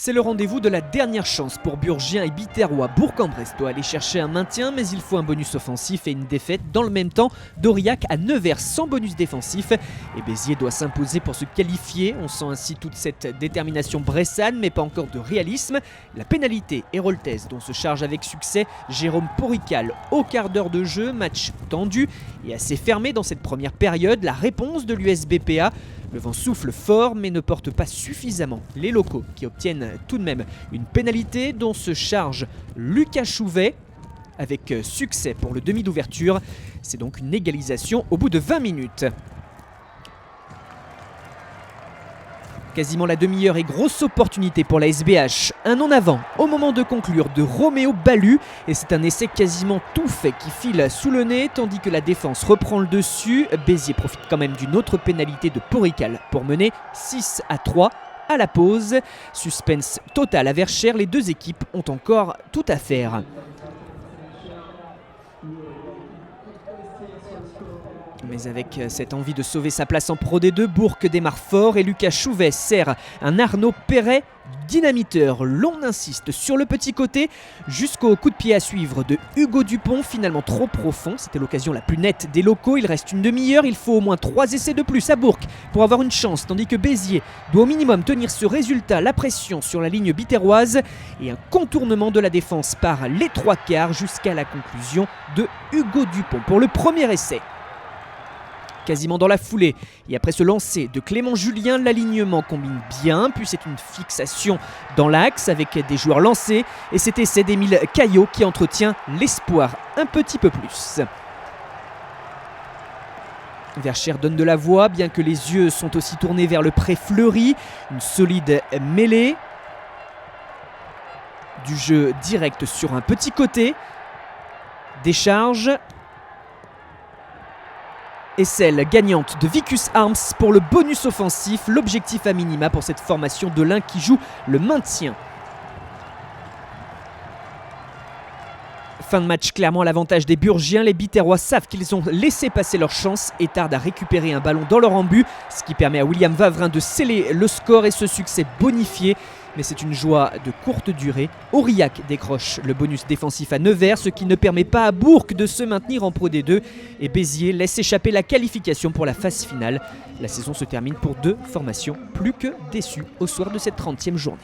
C'est le rendez-vous de la dernière chance pour Burgien et Biterrois. Bourg-en-Bresse doit aller chercher un maintien, mais il faut un bonus offensif et une défaite dans le même temps. d'Aurillac à Nevers sans bonus défensif. Et Béziers doit s'imposer pour se qualifier. On sent ainsi toute cette détermination bressane, mais pas encore de réalisme. La pénalité héroltaise dont se charge avec succès Jérôme Porical au quart d'heure de jeu. Match tendu et assez fermé dans cette première période. La réponse de l'USBPA. Le vent souffle fort mais ne porte pas suffisamment les locaux qui obtiennent tout de même une pénalité dont se charge Lucas Chouvet avec succès pour le demi d'ouverture. C'est donc une égalisation au bout de 20 minutes. Quasiment la demi-heure et grosse opportunité pour la SBH. Un en avant au moment de conclure de Roméo Balu. Et c'est un essai quasiment tout fait qui file sous le nez tandis que la défense reprend le dessus. Béziers profite quand même d'une autre pénalité de Porical pour mener 6-3 à la pause. Suspense total à Verchères, les deux équipes ont encore tout à faire. Mais avec cette envie de sauver sa place en Pro D2, Bourg démarre fort et Lucas Chouvet sert un Arnaud Perret dynamiteur. L'on insiste sur le petit côté jusqu'au coup de pied à suivre de Hugo Dupont, finalement trop profond. C'était l'occasion la plus nette des locaux. Il reste une demi-heure, il faut au moins 3 essais de plus à Bourg pour avoir une chance, tandis que Béziers doit au minimum tenir ce résultat. La pression sur la ligne biterroise et un contournement de la défense par les 3/4 jusqu'à la conclusion de Hugo Dupont pour le premier essai. Quasiment dans la foulée. Et après ce lancer de Clément Julien, l'alignement combine bien, puis c'est une fixation dans l'axe avec des joueurs lancés. Et cet essai d'Émile Caillot qui entretient l'espoir un petit peu plus. Verchères donne de la voix, bien que les yeux sont aussi tournés vers le pré fleuri. Une solide mêlée. Du jeu direct sur un petit côté. Décharge. Et celle gagnante de Vicus Arms pour le bonus offensif, l'objectif à minima pour cette formation de l'Ain qui joue le maintien. Fin de match clairement à l'avantage des Burgiens. Les Biterrois savent qu'ils ont laissé passer leur chance et tardent à récupérer un ballon dans leur embut, ce qui permet à William Vavrin de sceller le score et ce succès bonifié. Mais c'est une joie de courte durée. Aurillac décroche le bonus défensif à Nevers, ce qui ne permet pas à Bourg de se maintenir en Pro D2. Et Béziers laisse échapper la qualification pour la phase finale. La saison se termine pour deux formations plus que déçues au soir de cette 30e journée.